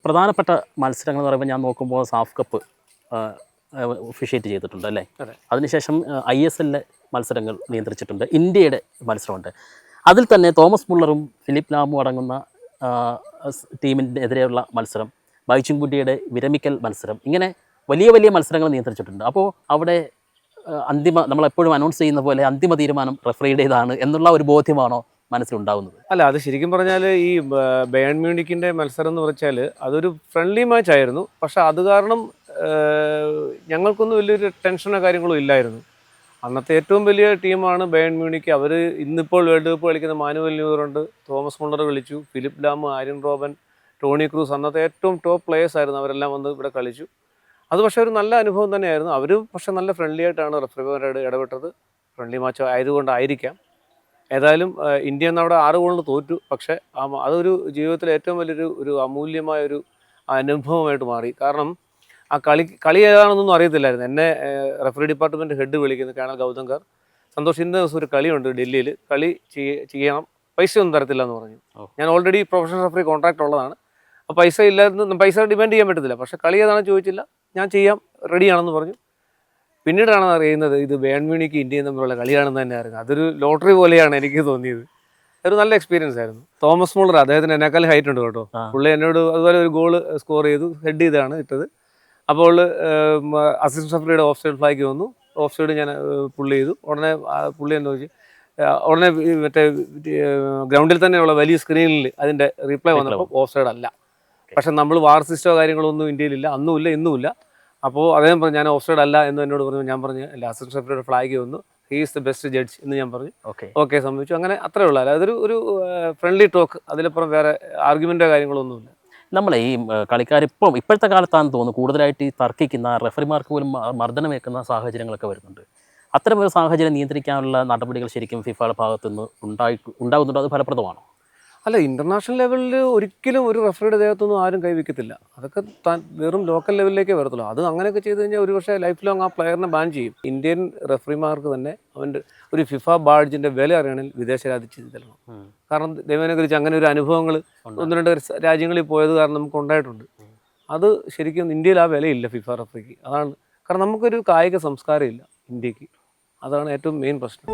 പ്രധാനപ്പെട്ട മത്സരങ്ങൾ എന്ന് പറയുമ്പോൾ ഞാൻ നോക്കുമ്പോൾ സാഫ് കപ്പ് ഒഫീഷ്യേറ്റ് ചെയ്തിട്ടുണ്ട് അല്ലേ? അതിനുശേഷം ISL മത്സരങ്ങൾ നിയന്ത്രിച്ചിട്ടുണ്ട്, ഇന്ത്യയുടെ മത്സരമുണ്ട്. അതിൽ തന്നെ തോമസ് മുള്ളറും ഫിലിപ്പ് ലാമും അടങ്ങുന്ന ടീമിനെതിരെയുള്ള മത്സരം, ബൈച്ചുംകുട്ടിയുടെ വിരമിക്കൽ മത്സരം, ഇങ്ങനെ വലിയ വലിയ മത്സരങ്ങൾ നിയന്ത്രിച്ചിട്ടുണ്ട്. അപ്പോൾ അവിടെ നമ്മളെപ്പോഴും അനൗൺസ് ചെയ്യുന്ന പോലെ അന്തിമ തീരുമാനം റഫറിയുടേതാണ് എന്നുള്ള ഒരു ബോധ്യമാണോ മനസ്സിലുണ്ടാകുന്നത്? അല്ല, അത് ശരിക്കും പറഞ്ഞാൽ ഈ ബയേൺ മ്യൂണിക്കിൻ്റെ മത്സരം എന്ന് വെച്ചാൽ അതൊരു ഫ്രണ്ട്ലി മാച്ച് ആയിരുന്നു. പക്ഷെ അത് കാരണം ഞങ്ങൾക്കൊന്നും വലിയൊരു ടെൻഷനോ കാര്യങ്ങളോ ഇല്ലായിരുന്നു. അന്നത്തെ ഏറ്റവും വലിയ ടീമാണ് ബയേൺ മ്യൂണിക്ക്. അവർ ഇന്നിപ്പോൾ വേൾഡ് കപ്പ് കളിക്കുന്ന മാനുവൽ ന്യൂറുണ്ട്, തോമസ് മുള്ളർ കളിച്ചു, Philipp Lahm, Arjen Robben, Toni Kroos, അന്നത്തെ ഏറ്റവും ടോപ്പ് പ്ലേയേഴ്സ് ആയിരുന്നു. അവരെല്ലാം വന്ന് ഇവിടെ കളിച്ചു. അത് പക്ഷേ ഒരു നല്ല അനുഭവം തന്നെയായിരുന്നു. അവർ പക്ഷേ നല്ല ഫ്രണ്ട്ലി ആയിട്ടാണ് റഫറിമാരോട് ഇടപെട്ടത്. ഫ്രണ്ട്ലി മാച്ച് ആയതുകൊണ്ടായിരിക്കാം. ഏതായാലും ഇന്ത്യ എന്നവിടെ 6 ഗോളിന് തോറ്റു. പക്ഷേ അതൊരു ജീവിതത്തിലെ ഏറ്റവും വലിയൊരു അമൂല്യമായൊരു അനുഭവമായിട്ട് മാറി. കാരണം ആ കളി ഏതാണെന്നൊന്നും അറിയത്തില്ലായിരുന്നു. എന്നെ റഫറി ഡിപ്പാർട്ട്മെൻറ്റ് ഹെഡ് വിളിക്കുന്നു, കേണൽ ഗൗതംകർ, സന്തോഷ് ഇന്ന ദിവസം ഒരു കളിയുണ്ട് ഡൽഹിയിൽ, കളി ചെയ്യണം, പൈസ ഒന്നും തരത്തില്ല എന്ന് പറഞ്ഞു. ഞാൻ ഓൾറെഡി പ്രൊഫഷണൽ റഫറി കോൺട്രാക്ട് ഉള്ളതാണ്. അപ്പോൾ പൈസ ഇല്ലായിരുന്നു, പൈസ ഡിമാൻഡ് ചെയ്യാൻ പറ്റത്തില്ല. പക്ഷേ കളി ഏതാണെന്ന് ചോദിച്ചില്ല, ഞാൻ ചെയ്യാം, റെഡിയാണെന്ന് പറഞ്ഞു. പിന്നീടാണ് അറിയുന്നത് ഇത് ബയേൺ മ്യൂണിക്ക് ഇന്ത്യയും തമ്മിലുള്ള കളിയാണെന്ന് തന്നെ അറിയുന്നത്. അതൊരു ലോട്ടറി പോലെയാണ് എനിക്ക് തോന്നിയത്. ഒരു നല്ല എക്സ്പീരിയൻസ് ആയിരുന്നു. തോമസ് മുള്ളർ, അദ്ദേഹത്തിന് എന്നെക്കാൾ ഹൈറ്റ് ഉണ്ട് കേട്ടോ. പുള്ളി എന്നോട് അതുപോലെ ഒരു ഗോൾ സ്കോർ ചെയ്തു, ഹെഡ് ചെയ്താണ് ഇട്ടത്. അപ്പോൾ അസിസ്റ്റന്റ് റഫറിയുടെ ഓഫ് സൈഡ് ഫ്ലാഗ് വന്നു. ഓഫ് സൈഡ് ഞാൻ പുള്ളി ചെയ്തു. ഉടനെ പുള്ളി എന്ന് ചോദിച്ചു, ഉടനെ മറ്റേ ഗ്രൗണ്ടിൽ തന്നെയുള്ള വലിയ സ്ക്രീനിൽ അതിൻ്റെ റീപ്ലൈ വന്നപ്പോൾ ഓഫ് സൈഡ് അല്ല. പക്ഷെ നമ്മൾ വാർ സിസ്റ്റോ കാര്യങ്ങളൊന്നും ഇന്ത്യയിലില്ല, അന്നുമില്ല, ഇന്നുമില്ല. അപ്പോൾ അദ്ദേഹം പറഞ്ഞു ഞാൻ ഓഫ് സൈഡ് അല്ല എന്ന് എന്നോട് പറഞ്ഞു. ഞാൻ പറഞ്ഞു അസിസ്റ്റന്റ് റഫറിയുടെ ഫ്ലാഗ് വന്നു, he is the best judge എന്ന് ഞാൻ പറഞ്ഞു. ഓക്കെ സമ്മതിച്ചു. അങ്ങനെ അത്രേ ഉള്ളൂ. അതൊരു ഫ്രണ്ട്ലി ടോക്ക്, അതിലപ്പുറം വേറെ ആർഗ്യുമെൻറ്റോ കാര്യങ്ങളൊന്നുമില്ല. നമ്മളെ ഈ കളിക്കാർ ഇപ്പോഴത്തെ കാലത്താണെന്ന് തോന്നുന്നു കൂടുതലായിട്ട് ഈ തർക്കിക്കുന്ന റഫറിമാർക്ക് പോലും മർദ്ദനമേക്കുന്ന സാഹചര്യങ്ങളൊക്കെ വരുന്നുണ്ട്. അത്തരമൊരു സാഹചര്യം നിയന്ത്രിക്കാനുള്ള നടപടികൾ ശരിക്കും ഫിഫയുടെ ഭാഗത്തുനിന്ന് ഉണ്ടാകുന്നുണ്ടോ? അത് ഫലപ്രദമാണോ? അല്ല, ഇൻ്റർനാഷണൽ ലെവലിൽ ഒരിക്കലും ഒരു റഫറിയുടെ ദേഹത്തൊന്നും ആരും കൈവയ്ക്കത്തില്ല. അതൊക്കെ വെറും ലോക്കൽ ലെവലിലേക്കേ വരത്തുള്ളൂ. അത് അങ്ങനെയൊക്കെ ചെയ്ത് കഴിഞ്ഞാൽ ഒരു പക്ഷേ ലൈഫ് ലോങ് ആ പ്ലെയറിനെ ബാൻ ചെയ്യും. ഇന്ത്യൻ റഫറിമാർക്ക് തന്നെ അവൻ്റെ ഒരു ഫിഫ ബാഡ്ജിൻ്റെ വില അറിയണമെങ്കിൽ വിദേശ രാജ്യത്ത് ചെല്ലണം. കാരണം ദൈവനെക്കുറിച്ച് അങ്ങനെ ഒരു അനുഭവങ്ങൾ 1-2 രാജ്യങ്ങളിൽ പോയത് കാരണം നമുക്ക് ഉണ്ടായിട്ടുണ്ട്. അത് ശരിക്കും ഇന്ത്യയിൽ ആ വിലയില്ല ഫിഫ റഫറിക്ക്. അതാണ് കാരണം നമുക്കൊരു കായിക സംസ്കാരമില്ല ഇന്ത്യക്ക്. അതാണ് ഏറ്റവും മെയിൻ പ്രശ്നം.